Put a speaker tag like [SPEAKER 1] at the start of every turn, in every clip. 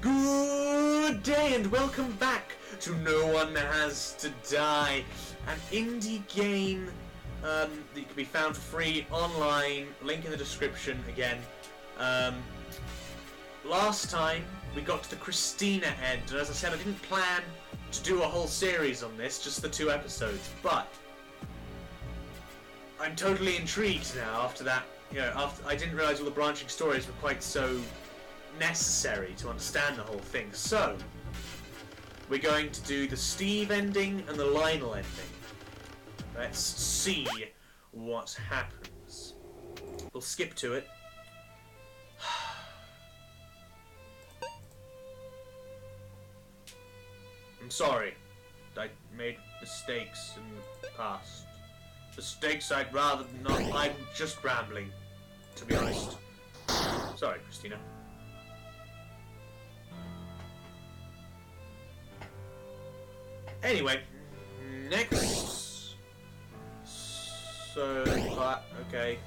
[SPEAKER 1] Good day and welcome back to No One Has to Die, an indie game that can be found for free online, link in the description again. Last time we got to the Christina end, and as I said I didn't plan to do a whole series on this, just the 2 episodes, but I'm totally intrigued now after that. After I didn't realise all the branching stories were quite so necessary to understand the whole thing. So we're going to do the Steve ending and the Lionel ending. Let's see what happens. We'll skip to it. I'm sorry. I made mistakes in the past. Mistakes I'd rather not. I'm just rambling, to be honest. Sorry, Christina. Anyway, next. So, okay,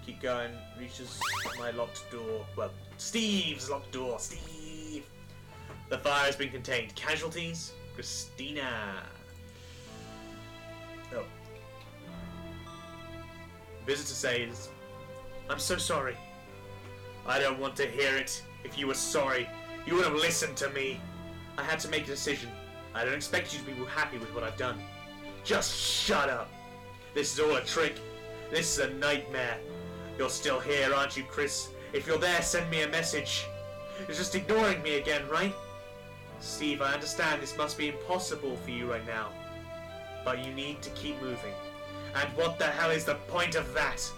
[SPEAKER 1] keep going. Reaches my locked door. Well, Steve's locked door. Steve! The fire has been contained. Casualties? Christina. Oh. Visitor says, I'm so sorry. I don't want to hear it. If you were sorry, you would have listened to me. I had to make a decision. I don't expect you to be happy with what I've done. Just shut up. This is all a trick. This is a nightmare. You're still here, aren't you, Chris? If you're there, send me a message. You're just ignoring me again, right? Steve, I understand this must be impossible for you right now. But you need to keep moving. And what the hell is the point of that?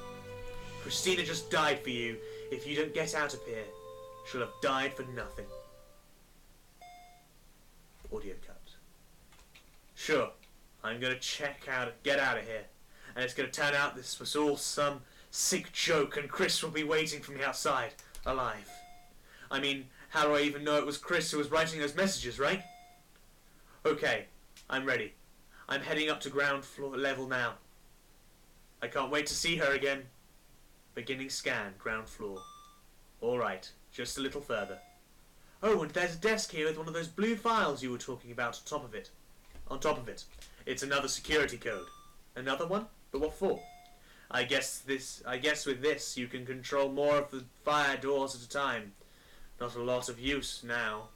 [SPEAKER 1] Christina just died for you. If you don't get out of here, she'll have died for nothing. Audio cut. Sure, I'm gonna get out of here. And it's gonna turn out this was all some sick joke and Chris will be waiting for me outside, alive. I mean, how do I even know it was Chris who was writing those messages, right? Okay, I'm ready. I'm heading up to ground floor level now. I can't wait to see her again. Beginning scan, ground floor. Alright, just a little further. Oh, and there's a desk here with one of those blue files you were talking about on top of it. It's another security code. Another one? But what for? I guess with this you can control more of the fire doors at a time. Not a lot of use now.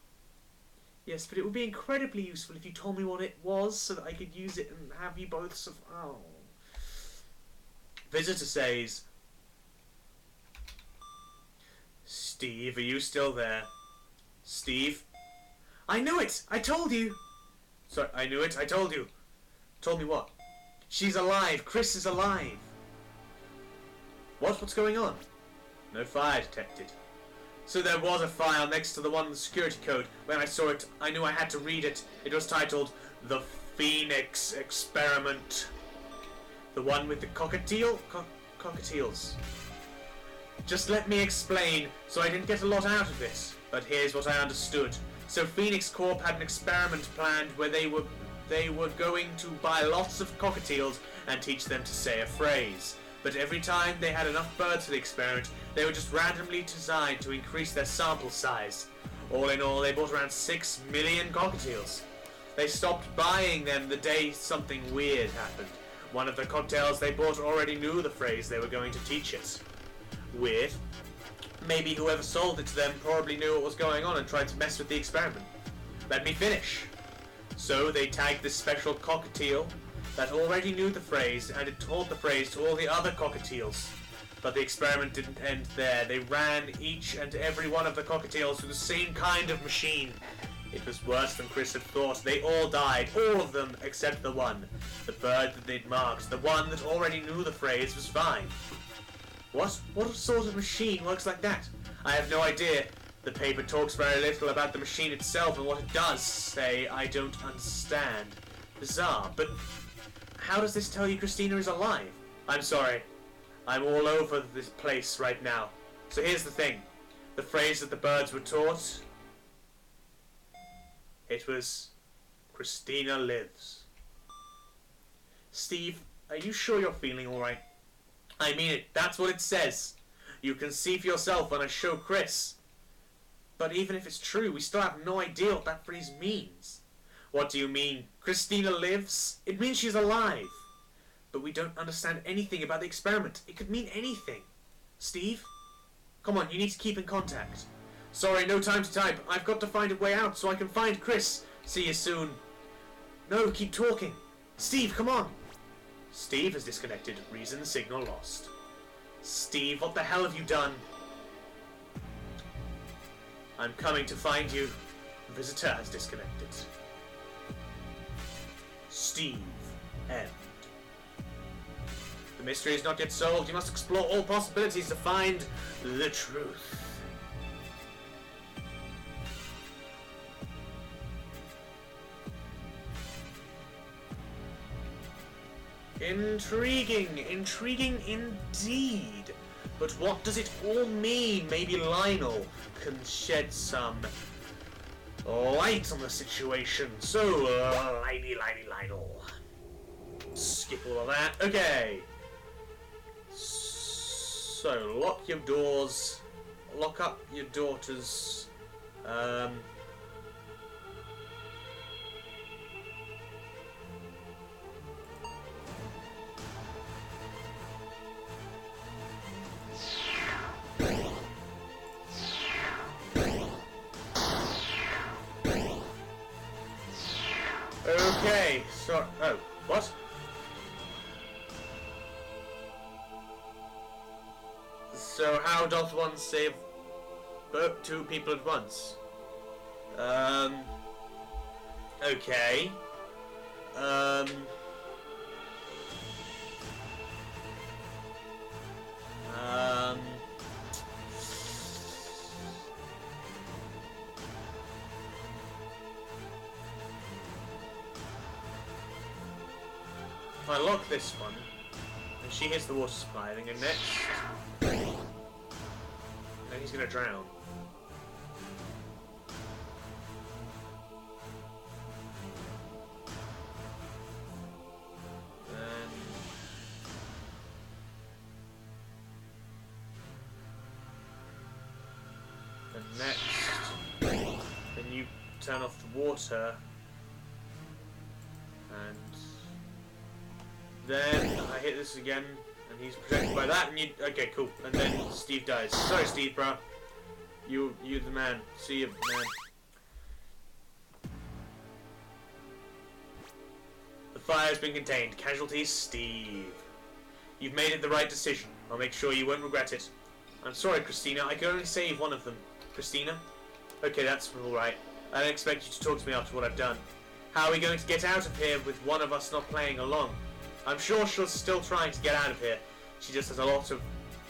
[SPEAKER 1] Yes, but it would be incredibly useful if you told me what it was so that I could use it and have you both oh. Visitor says, Steve, are you still there? Steve? I knew it! I told you! Sorry, I knew it, I told you. Told me what? She's alive! Chris is alive! What's going on? No fire detected. So there was a file next to the one in the security code. When I saw it, I knew I had to read it. It was titled, The Phoenix Experiment. The one with the cockatiels. Just let me explain, so I didn't get a lot out of this. But here's what I understood. So Phoenix Corp had an experiment planned where they were going to buy lots of cockatiels and teach them to say a phrase. But every time they had enough birds for the experiment, they were just randomly designed to increase their sample size. All in all, they bought around 6 million cockatiels. They stopped buying them the day something weird happened. One of the cocktails they bought already knew the phrase they were going to teach it. Weird. Maybe whoever sold it to them probably knew what was going on and tried to mess with the experiment. Let me finish. So they tagged this special cockatiel that already knew the phrase, and it taught the phrase to all the other cockatiels. But the experiment didn't end there. They ran each and every one of the cockatiels through the same kind of machine. It was worse than Chris had thought. They all died, all of them except the one. The bird that they'd marked, the one that already knew the phrase, was fine. What sort of machine works like that? I have no idea. The paper talks very little about the machine itself, and what it does say I don't understand. Bizarre, but how does this tell you Christina is alive? I'm sorry. I'm all over this place right now. So here's the thing. The phrase that the birds were taught, it was, Christina lives. Steve, are you sure you're feeling alright? I mean it. That's what it says. You can see for yourself when I show Chris. But even if it's true, we still have no idea what that phrase means. What do you mean? Christina lives? It means she's alive. But we don't understand anything about the experiment. It could mean anything. Steve? Come on, you need to keep in contact. Sorry, no time to type. I've got to find a way out so I can find Chris. See you soon. No, keep talking. Steve, come on. Steve has disconnected. Reason signal lost. Steve, what the hell have you done? I'm coming to find you. Visitor has disconnected. Steve. End. The mystery is not yet solved. You must explore all possibilities to find the truth. Intriguing. Intriguing indeed. But what does it all mean? Maybe Lionel can shed some light on the situation. So, Lionel. Skip all of that. Okay. So, lock your doors. Lock up your daughters. Okay, so... Oh, what? So how doth one save both two people at once? Okay. If I lock this one, and she hits the water supply, then next... And he's gonna drown. And next, then you turn off the water, and then I hit this again. And he's protected by that, and you... Okay, cool. And then Steve dies. Sorry, Steve, bro. You're the man. See you, man. The fire has been contained. Casualties, Steve. You've made it the right decision. I'll make sure you won't regret it. I'm sorry, Christina. I could only save one of them. Christina? Okay, that's alright. I don't expect you to talk to me after what I've done. How are we going to get out of here with one of us not playing along? I'm sure she's still trying to get out of here. She just has a lot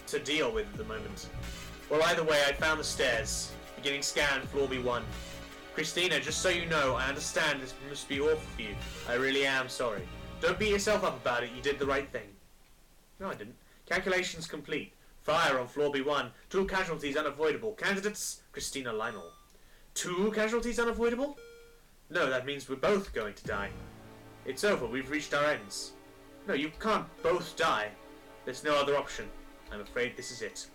[SPEAKER 1] to deal with at the moment. Well, either way, I found the stairs. Beginning scan, floor B1. Christina, just so you know, I understand this must be awful for you. I really am sorry. Don't beat yourself up about it. You did the right thing. No, I didn't. Calculations complete. Fire on floor B1. 2 casualties unavoidable. Candidates, Christina Lionel. 2 casualties unavoidable? No, that means we're both going to die. It's over. We've reached our ends. No, you can't both die. There's no other option. I'm afraid this is it.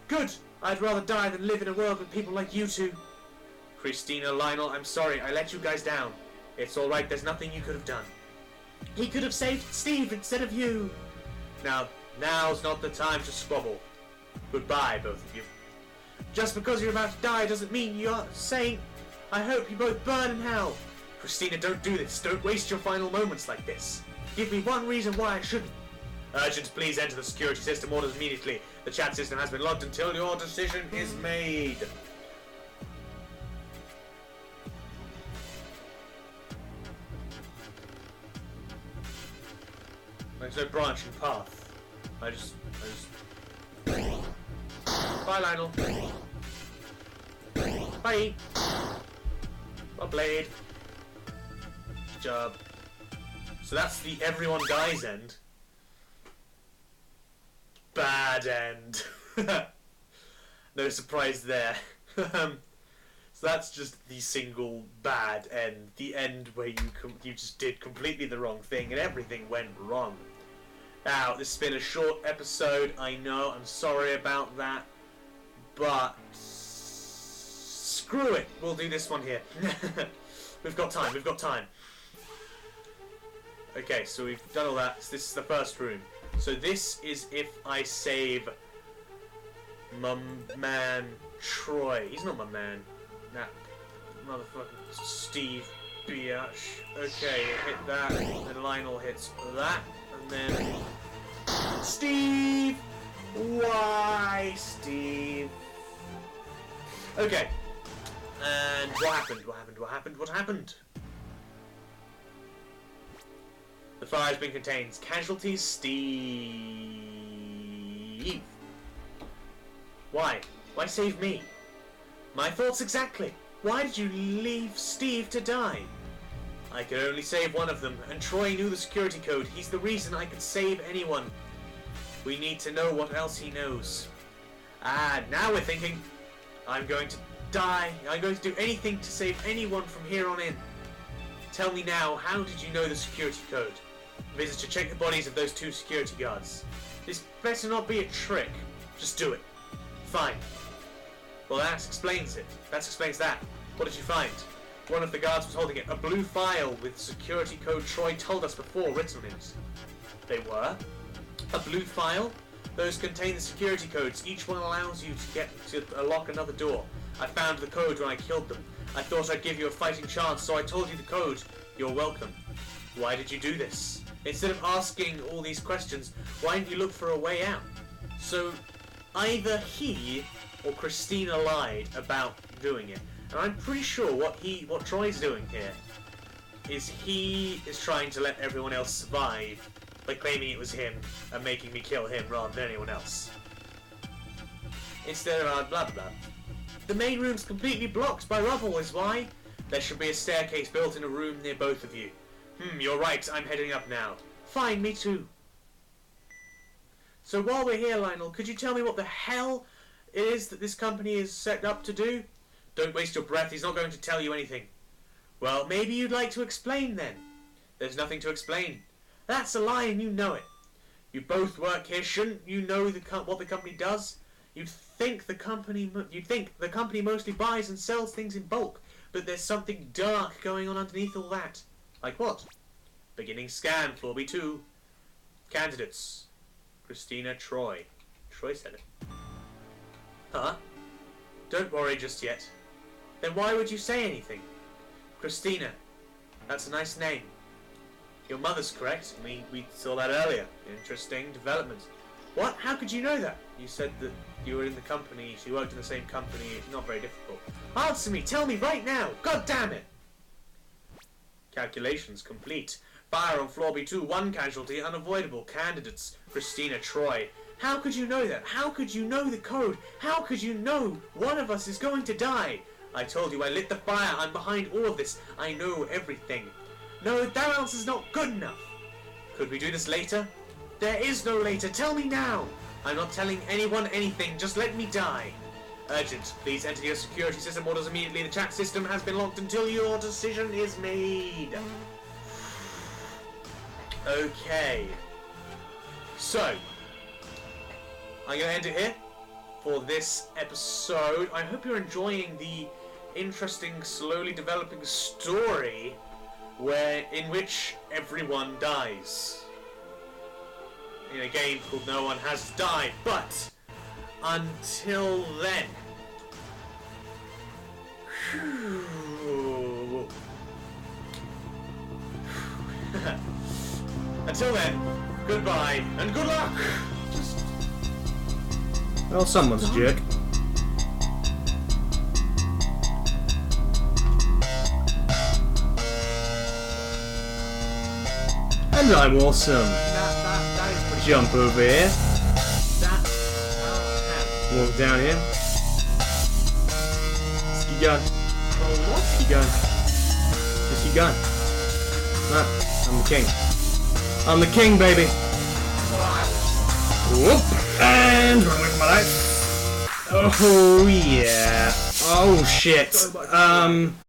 [SPEAKER 1] Good! I'd rather die than live in a world with people like you two. Christina, Lionel, I'm sorry. I let you guys down. It's alright. There's nothing you could have done. He could have saved Steve instead of you. Now's not the time to squabble. Goodbye, both of you. Just because you're about to die doesn't mean you're saying, I hope you both burn in hell. Christina, don't do this. Don't waste your final moments like this. Give me one reason why I shouldn't. Urgent, please enter the security system orders immediately. The chat system has been locked until your decision is made. There's no branching path. I just... Bye, Lionel. Bye. Well played. Good job. So that's the everyone dies end. Bad end. No surprise there. So that's just the single bad end. The end where you just did completely the wrong thing and everything went wrong. Now, this has been a short episode, I know, I'm sorry about that, but screw it. We'll do this one here. We've got time. We've got time. Okay, so we've done all that. So this is the first room. So this is if I save my man Troy. He's not my man. Nah, motherfucker Steve Biatch. Okay, hit that. Then Lionel hits that, and then Steve. Why, Steve? Okay. And what happened? What happened? What happened? What happened? The fire has been contained. Casualties, Steve. Why? Why save me? My thoughts exactly. Why did you leave Steve to die? I could only save one of them, and Troy knew the security code. He's the reason I could save anyone. We need to know what else he knows. Ah, now we're thinking. I'm going to die. I'm going to do anything to save anyone from here on in. Tell me now, how did you know the security code? Visitor, check the bodies of those 2 security guards. This better not be a trick. Just do it. Fine. Well, that explains it. That explains that. What did you find? One of the guards was holding it. A blue file with security code Troy told us before written in it. They were? A blue file? Those contain the security codes. Each one allows you to get to unlock another door. I found the code when I killed them. I thought I'd give you a fighting chance, so I told you the code. You're welcome. Why did you do this? Instead of asking all these questions, why didn't you look for a way out? So, either he or Christina lied about doing it. And I'm pretty sure what Troy's doing here is he is trying to let everyone else survive by claiming it was him and making me kill him rather than anyone else. Instead of blah blah. The main room's completely blocked by rubble is why. There should be a staircase built in a room near both of you. You're right, I'm heading up now. Fine, me too. So while we're here, Lionel, could you tell me what the hell it is that this company is set up to do? Don't waste your breath, he's not going to tell you anything. Well, maybe you'd like to explain then. There's nothing to explain. That's a lie and you know it. You both work here, shouldn't you know what the company does? You'd think the company mostly buys and sells things in bulk, but there's something dark going on underneath all that. Like what? Beginning scan, floor B2. Candidates. Christina Troy. Troy said it. Huh? Don't worry just yet. Then why would you say anything? Christina. That's a nice name. Your mother's correct. We saw that earlier. Interesting development. What? How could you know that? You said that you were in the company. She worked in the same company. Not very difficult. Answer me. Tell me right now. God damn it. Calculations complete. Fire on floor B2. 1 casualty. Unavoidable. Candidates. Christina Troy. How could you know that? How could you know the code? How could you know one of us is going to die? I told you I lit the fire. I'm behind all of this. I know everything. No, that answer's not good enough. Could we do this later? There is no later. Tell me now. I'm not telling anyone anything. Just let me die. Urgent. Please enter your security system orders immediately. The chat system has been locked until your decision is made. Okay. So, I'm going to end it here for this episode. I hope you're enjoying the interesting, slowly developing story in which everyone dies. In a game called No One Has Died. But, until then... Until then, goodbye and good luck!
[SPEAKER 2] Well, someone's a jerk. And I'm awesome.
[SPEAKER 1] That is pretty
[SPEAKER 2] Jump over here. Walk down here. Just keep going. Just keep going. Just keep going. Ah, I'm the king. I'm the king, baby. Whoop. And run away from my life. Oh, yeah. Oh, shit.